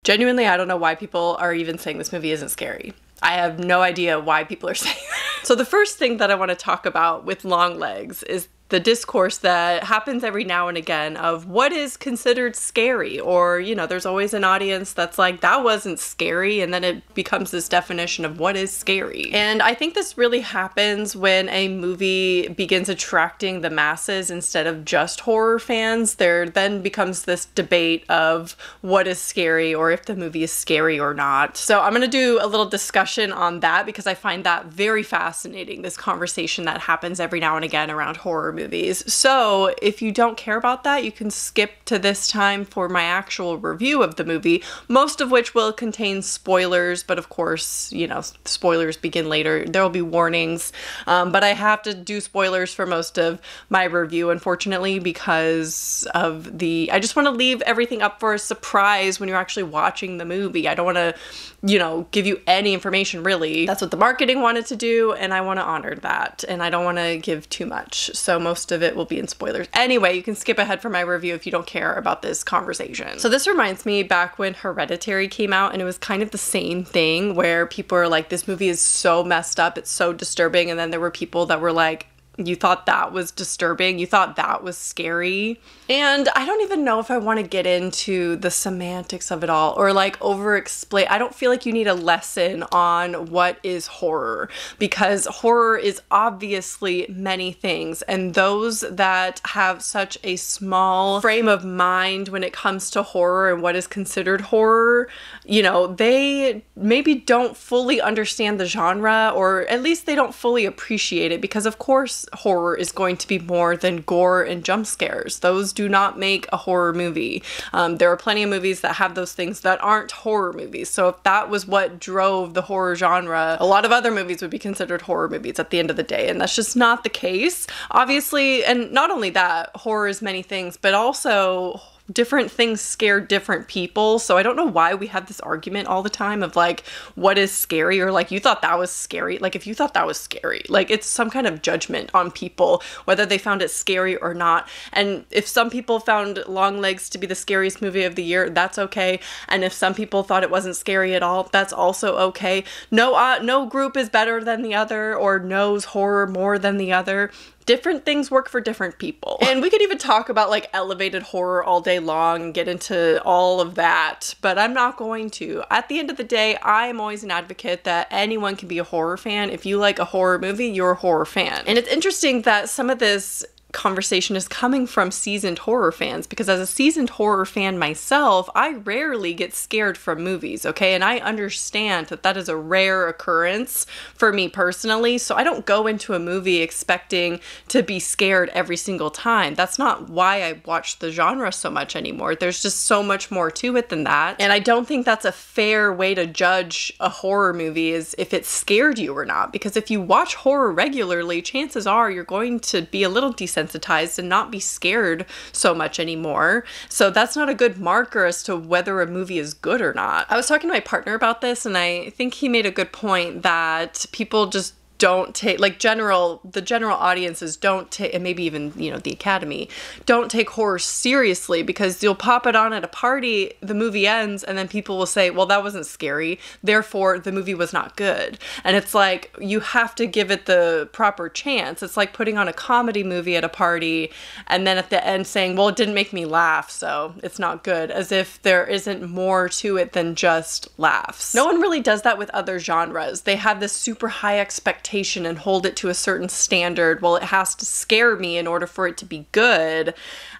Genuinely, I don't know why people are even saying this movie isn't scary. I have no idea why people are saying that. So the first thing that I want to talk about with Longlegs is the discourse that happens every now and again of what is considered scary, or, you know, there's always an audience that's like, that wasn't scary, and then it becomes this definition of what is scary. And I think this really happens when a movie begins attracting the masses instead of just horror fans. There then becomes this debate of what is scary, or if the movie is scary or not. So I'm gonna do a little discussion on that because I find that very fascinating, this conversation that happens every now and again around horror movies. So if you don't care about that, you can skip to this time for my actual review of the movie, most of which will contain spoilers, but of course, you know, spoilers begin later. There will be warnings, but I have to do spoilers for most of my review, unfortunately, because of I just want to leave everything up for a surprise when you're actually watching the movie. I don't want to, you know, give you any information, really. That's what the marketing wanted to do, and I want to honor that, and I don't want to give too much. So most of it will be in spoilers. Anyway, you can skip ahead for my review if you don't care about this conversation. So this reminds me back when Hereditary came out, and it was kind of the same thing where people are like, this movie is so messed up, it's so disturbing, and then there were people that were like, you thought that was disturbing, you thought that was scary. And I don't even know if I want to get into the semantics of it all or like over-explain. I don't feel like you need a lesson on what is horror, because horror is obviously many things, and those that have such a small frame of mind when it comes to horror and what is considered horror, you know, they maybe don't fully understand the genre, or at least they don't fully appreciate it, because of course horror is going to be more than gore and jump scares. Those do not make a horror movie. There are plenty of movies that have those things that aren't horror movies. So if that was what drove the horror genre, a lot of other movies would be considered horror movies at the end of the day, and that's just not the case. Obviously, and not only that, horror is many things, but also different things scare different people. So I don't know why we have this argument all the time of like, what is scary, or like, you thought that was scary. Like, if you thought that was scary, like, it's some kind of judgment on people, whether they found it scary or not. And if some people found Longlegs to be the scariest movie of the year, that's okay. And if some people thought it wasn't scary at all, that's also okay. No group is better than the other or knows horror more than the other. Different things work for different people. And we could even talk about like elevated horror all day long and get into all of that, but I'm not going to. At the end of the day, I am always an advocate that anyone can be a horror fan. If you like a horror movie, you're a horror fan. And it's interesting that some of this conversation is coming from seasoned horror fans, because as a seasoned horror fan myself, I rarely get scared from movies, okay? And I understand that that is a rare occurrence for me personally, so I don't go into a movie expecting to be scared every single time. That's not why I watch the genre so much anymore. There's just so much more to it than that, and I don't think that's a fair way to judge a horror movie, is if it scared you or not, because if you watch horror regularly, chances are you're going to be a little desensitized and not be scared so much anymore. So that's not a good marker as to whether a movie is good or not. I was talking to my partner about this, and I think he made a good point that people just don't take, like, the general audiences don't take, and maybe even, you know, the Academy, don't take horror seriously, because you'll pop it on at a party, the movie ends, and then people will say, well, that wasn't scary, therefore the movie was not good. And it's like, you have to give it the proper chance. It's like putting on a comedy movie at a party, and then at the end saying, well, it didn't make me laugh, so it's not good, as if there isn't more to it than just laughs. No one really does that with other genres. They have this super high expectation and hold it to a certain standard. Well, it has to scare me in order for it to be good.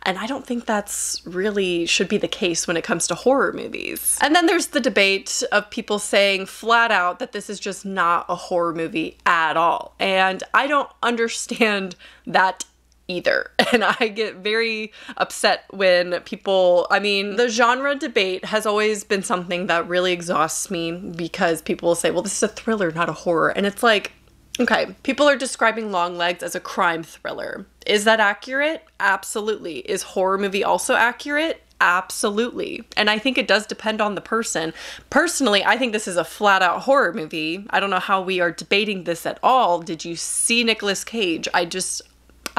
And I don't think that's really should be the case when it comes to horror movies. And then there's the debate of people saying flat out that this is just not a horror movie at all. And I don't understand that either. And I get very upset when people, I mean, the genre debate has always been something that really exhausts me, because people will say, well, this is a thriller, not a horror. And it's like, okay, people are describing Longlegs as a crime thriller. Is that accurate? Absolutely. Is horror movie also accurate? Absolutely. And I think it does depend on the person. Personally, I think this is a flat out horror movie. I don't know how we are debating this at all. Did you see Nicolas Cage?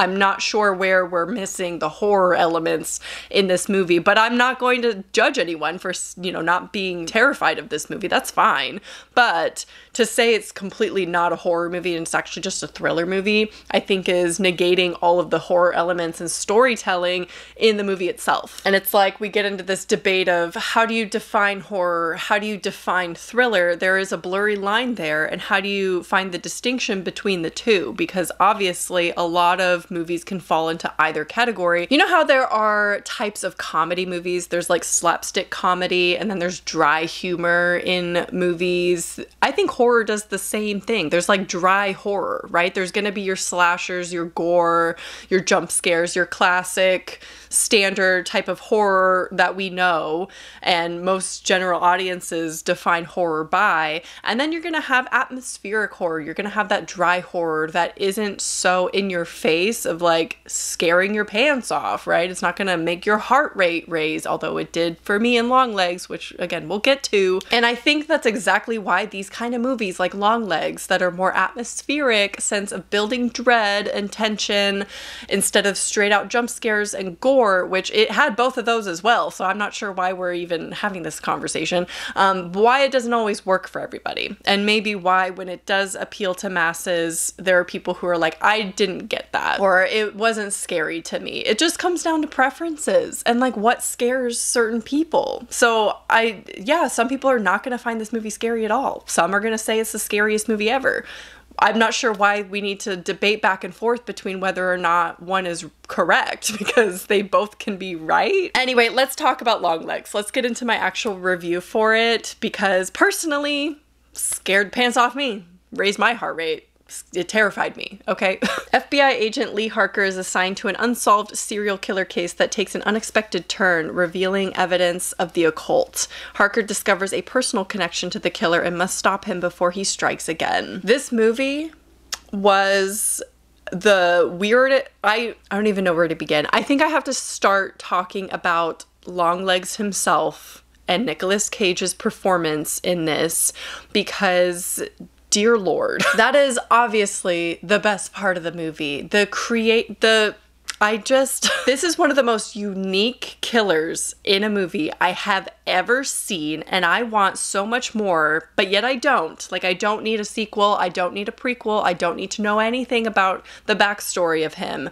I'm not sure where we're missing the horror elements in this movie, but I'm not going to judge anyone for, you know, not being terrified of this movie. That's fine. But to say it's completely not a horror movie and it's actually just a thriller movie, I think is negating all of the horror elements and storytelling in the movie itself. And it's like we get into this debate of how do you define horror? How do you define thriller? There is a blurry line there, and how do you find the distinction between the two? Because obviously a lot of movies can fall into either category. You know how there are types of comedy movies? There's like slapstick comedy, and then there's dry humor in movies. I think horror does the same thing. There's like dry horror, right? There's gonna be your slashers, your gore, your jump scares, your classic standard type of horror that we know and most general audiences define horror by. And then you're gonna have atmospheric horror. You're gonna have that dry horror that isn't so in your face of like scaring your pants off, right? It's not gonna make your heart rate raise, although it did for me in Longlegs, which again, we'll get to. And I think that's exactly why these kind of movies like Longlegs that are more atmospheric, sense of building dread and tension instead of straight out jump scares and gore, which it had both of those as well. So I'm not sure why we're even having this conversation, why it doesn't always work for everybody. And maybe why when it does appeal to masses, there are people who are like, I didn't get that, or it wasn't scary to me. It just comes down to preferences and like what scares certain people. So yeah, some people are not going to find this movie scary at all. Some are going to say it's the scariest movie ever. I'm not sure why we need to debate back and forth between whether or not one is correct, because they both can be right. Anyway, let's talk about Longlegs. Let's get into my actual review for it, because personally, scared pants off me, raised my heart rate. It terrified me, okay? FBI agent Lee Harker is assigned to an unsolved serial killer case that takes an unexpected turn, revealing evidence of the occult. Harker discovers a personal connection to the killer and must stop him before he strikes again. This movie was the weird... I don't even know where to begin. I think I have to start talking about Longlegs himself and Nicolas Cage's performance in this, because... dear Lord, that is obviously the best part of the movie. This is one of the most unique killers in a movie I have ever seen, and I want so much more, but yet I don't. Like, I don't need a sequel, I don't need a prequel, I don't need to know anything about the backstory of him.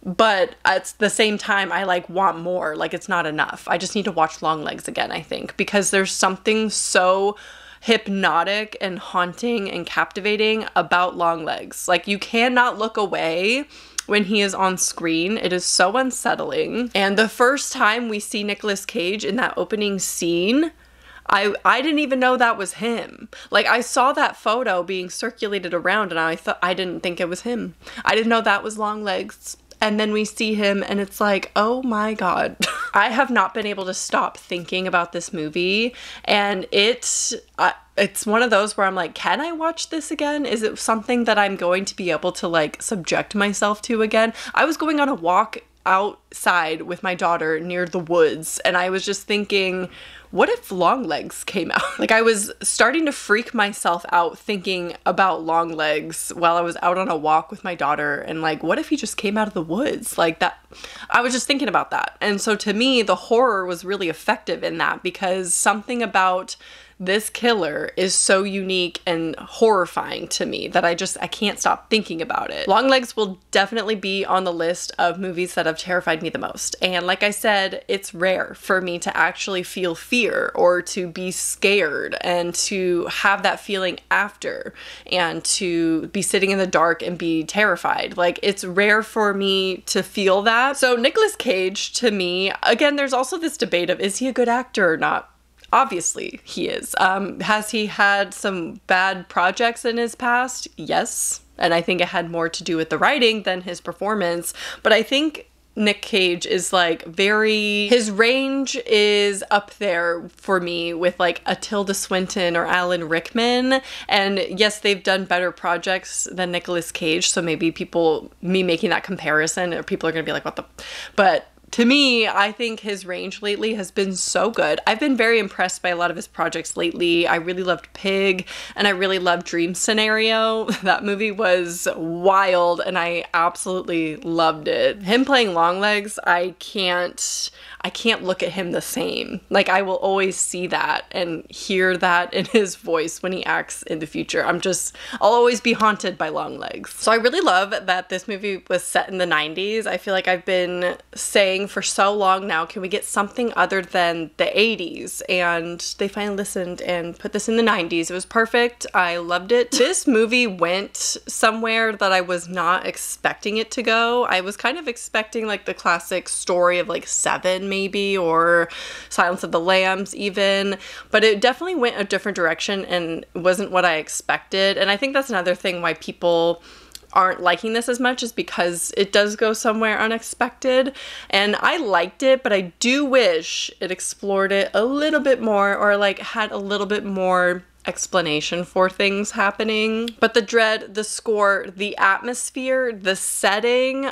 But at the same time, I like want more. Like, it's not enough. I just need to watch Longlegs again, I think, because there's something so hypnotic and haunting and captivating about Longlegs. Like, you cannot look away when he is on screen. It is so unsettling. And the first time we see Nicolas Cage in that opening scene, I didn't even know that was him. Like, I saw that photo being circulated around and I didn't think it was him. I didn't know that was Longlegs. And then we see him and it's like, oh my God. I have not been able to stop thinking about this movie, and it's one of those where I'm like, can I watch this again? Is it something that I'm going to be able to like subject myself to again? I was going on a walk outside with my daughter near the woods, and I was just thinking, what if Longlegs came out? Like, I was starting to freak myself out thinking about Longlegs while I was out on a walk with my daughter, and like, what if he just came out of the woods? Like that, I was just thinking about that. And so to me, the horror was really effective in that, because something about this killer is so unique and horrifying to me that I can't stop thinking about it. Longlegs will definitely be on the list of movies that have terrified me the most. And like I said, it's rare for me to actually feel fear or to be scared and to have that feeling after, and to be sitting in the dark and be terrified. Like, it's rare for me to feel that. So Nicolas Cage, to me, again, there's also this debate of, is he a good actor or not? Obviously he is. Has he had some bad projects in his past? Yes. And I think it had more to do with the writing than his performance. But I think Nick Cage is like his range is up there for me with like a Tilda Swinton or Alan Rickman. And yes, they've done better projects than Nicolas Cage. So maybe me making that comparison, or people are gonna be like, what the, but to me, I think his range lately has been so good. I've been very impressed by a lot of his projects lately. I really loved Pig, and I really loved Dream Scenario. That movie was wild, and I absolutely loved it. Him playing Longlegs, I can't look at him the same. Like, I will always see that and hear that in his voice when he acts in the future. I'll always be haunted by Longlegs. So I really love that this movie was set in the 90s. I feel like I've been saying for so long now, can we get something other than the 80s? And they finally listened and put this in the 90s. It was perfect. I loved it. This movie went somewhere that I was not expecting it to go. I was kind of expecting like the classic story of like Seven maybe, or Silence of the Lambs even, but it definitely went a different direction and wasn't what I expected. And I think that's another thing why people aren't liking this as much, is because it does go somewhere unexpected. And I liked it, but I do wish it explored it a little bit more, or like had a little bit more explanation for things happening. But the dread, the score, the atmosphere, the setting,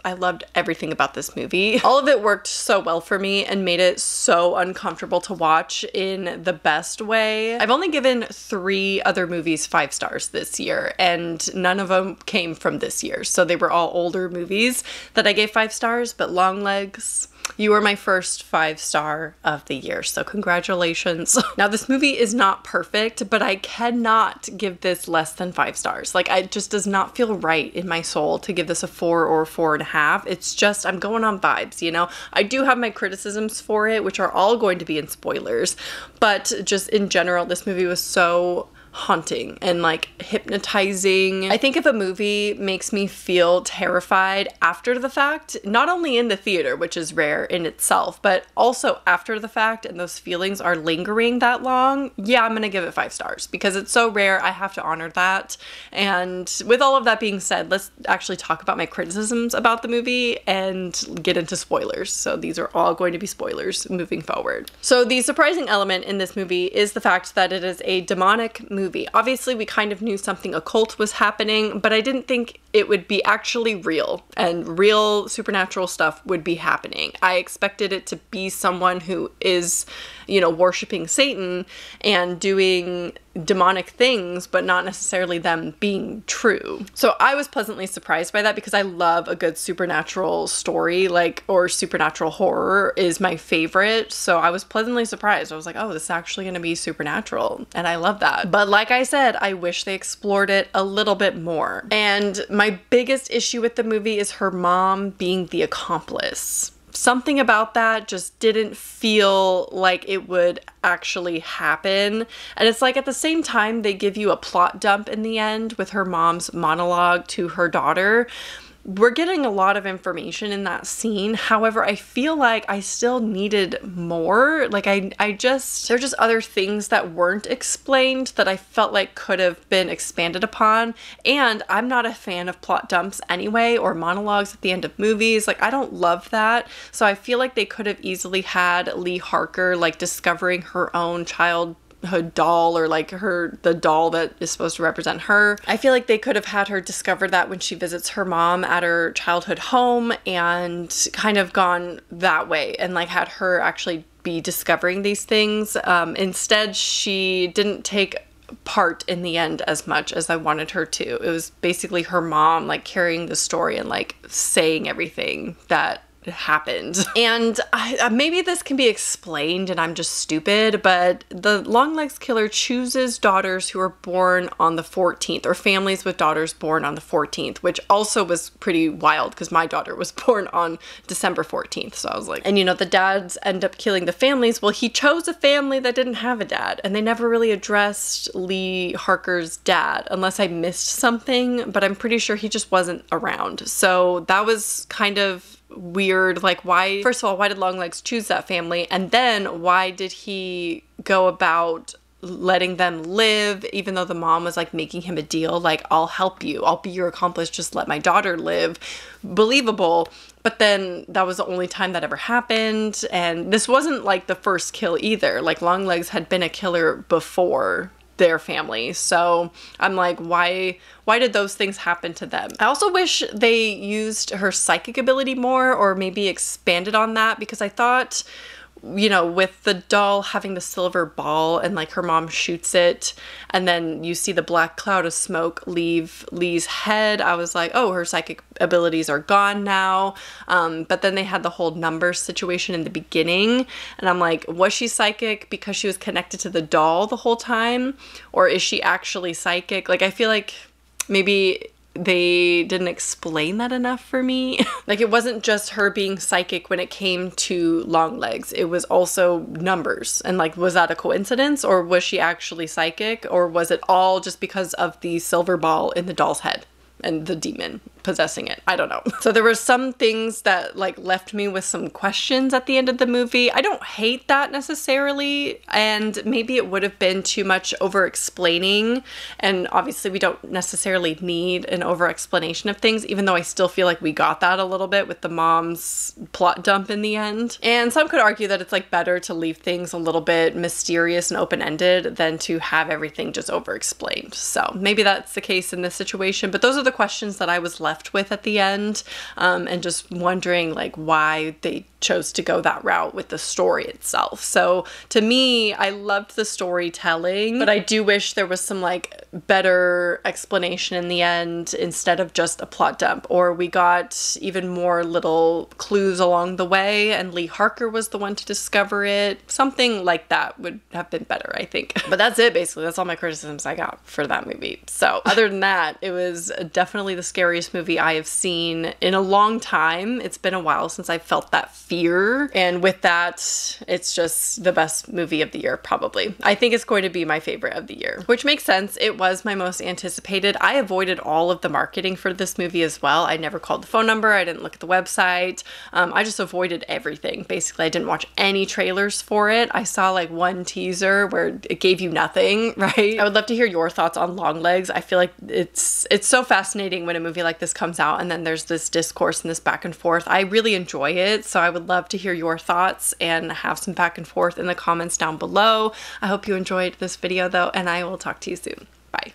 I loved everything about this movie. All of it worked so well for me and made it so uncomfortable to watch in the best way. I've only given 3 other movies 5 stars this year, and none of them came from this year. So they were all older movies that I gave 5 stars, but Longlegs, you were my first 5-star of the year, so congratulations. Now, this movie is not perfect, but I cannot give this less than 5 stars. Like, it just does not feel right in my soul to give this a 4 or 4.5. It's just, I'm going on vibes, you know? I do have my criticisms for it, which are all going to be in spoilers, but just in general, this movie was so haunting and like hypnotizing. I think if a movie makes me feel terrified after the fact, not only in the theater, which is rare in itself, but also after the fact, and those feelings are lingering that long, yeah, I'm gonna give it 5 stars because it's so rare. I have to honor that. And with all of that being said, let's actually talk about my criticisms about the movie and get into spoilers. So these are all going to be spoilers moving forward. So the surprising element in this movie is the fact that it is a demonic movie. Obviously, we kind of knew something occult was happening, but I didn't think it would be actually real and real supernatural stuff would be happening. I expected it to be someone who is, you know, worshiping Satan and doing demonic things, but not necessarily them being true. So I was pleasantly surprised by that because I love a good supernatural story, like, or supernatural horror is my favorite. So I was pleasantly surprised. I was like, oh, this is actually going to be supernatural. And I love that. But like I said, I wish they explored it a little bit more. And my biggest issue with the movie is her mom being the accomplice. Something about that just didn't feel like it would actually happen. And it's like at the same time, they give you a plot dump in the end with her mom's monologue to her daughter. We're getting a lot of information in that scene. However, I feel like I still needed more. Like there are just other things that weren't explained that I felt like could have been expanded upon. And I'm not a fan of plot dumps anyway, or monologues at the end of movies. Like, I don't love that. So I feel like they could have easily had Lee Harker like discovering her own childhood doll, or like the doll that is supposed to represent her. I feel like they could have had her discover that when she visits her mom at her childhood home and kind of gone that way and like had her actually be discovering these things. Instead, she didn't take part in the end as much as I wanted her to. It was basically her mom like carrying the story and like saying everything that happened. And maybe this can be explained and I'm just stupid, but the Longlegs killer chooses daughters who are born on the 14th, or families with daughters born on the 14th, which also was pretty wild because my daughter was born on December 14th. So I was like, and you know, the dads end up killing the families. Well, he chose a family that didn't have a dad, and they never really addressed Lee Harker's dad unless I missed something, but I'm pretty sure he just wasn't around. So that was kind of weird. Like, why, first of all, why did Longlegs choose that family? And then why did he go about letting them live, even though the mom was like making him a deal, like, I'll help you, I'll be your accomplice, just let my daughter live. Believable. But then that was the only time that ever happened. And this wasn't like the first kill either. Like, Longlegs had been a killer before their family. So I'm like, why did those things happen to them? I also wish they used her psychic ability more, or maybe expanded on that, because I thought, you know, with the doll having the silver ball and like her mom shoots it and then you see the black cloud of smoke leave Lee's head, I was like, oh, her psychic abilities are gone now. But then they had the whole numbers situation in the beginning, and I'm like, was she psychic because she was connected to the doll the whole time, or is she actually psychic? Like, I feel like maybe they didn't explain that enough for me. Like, it wasn't just her being psychic when it came to Longlegs. It was also numbers. And like, was that a coincidence, or was she actually psychic, or was it all just because of the silver ball in the doll's head and the demon possessing it? I don't know. So there were some things that like left me with some questions at the end of the movie. I don't hate that necessarily, and maybe it would have been too much over explaining, and obviously we don't necessarily need an over explanation of things, even though I still feel like we got that a little bit with the mom's plot dump in the end. And some could argue that it's like better to leave things a little bit mysterious and open-ended than to have everything just over explained. So maybe that's the case in this situation, but those are the questions that I was left with at the end, and just wondering like why they chose to go that route with the story itself. So to me, I loved the storytelling, but I do wish there was some like better explanation in the end instead of just a plot dump, or we got even more little clues along the way and Lee Harker was the one to discover it. Something like that would have been better, I think. But that's it, basically. That's all my criticisms I got for that movie. So other than that, it was definitely the scariest movie I have seen in a long time. It's been a while since I felt that fear, and with that, it's just the best movie of the year, probably. I think it's going to be my favorite of the year, which makes sense. It was my most anticipated. I avoided all of the marketing for this movie as well. I never called the phone number. I didn't look at the website. I just avoided everything. Basically, I didn't watch any trailers for it. I saw like one teaser where it gave you nothing, right? I would love to hear your thoughts on Longlegs. I feel like it's so fascinating when a movie like this comes out and then there's this discourse and this back and forth. I really enjoy it, so I would love to hear your thoughts and have some back and forth in the comments down below. I hope you enjoyed this video though, and I will talk to you soon. Bye.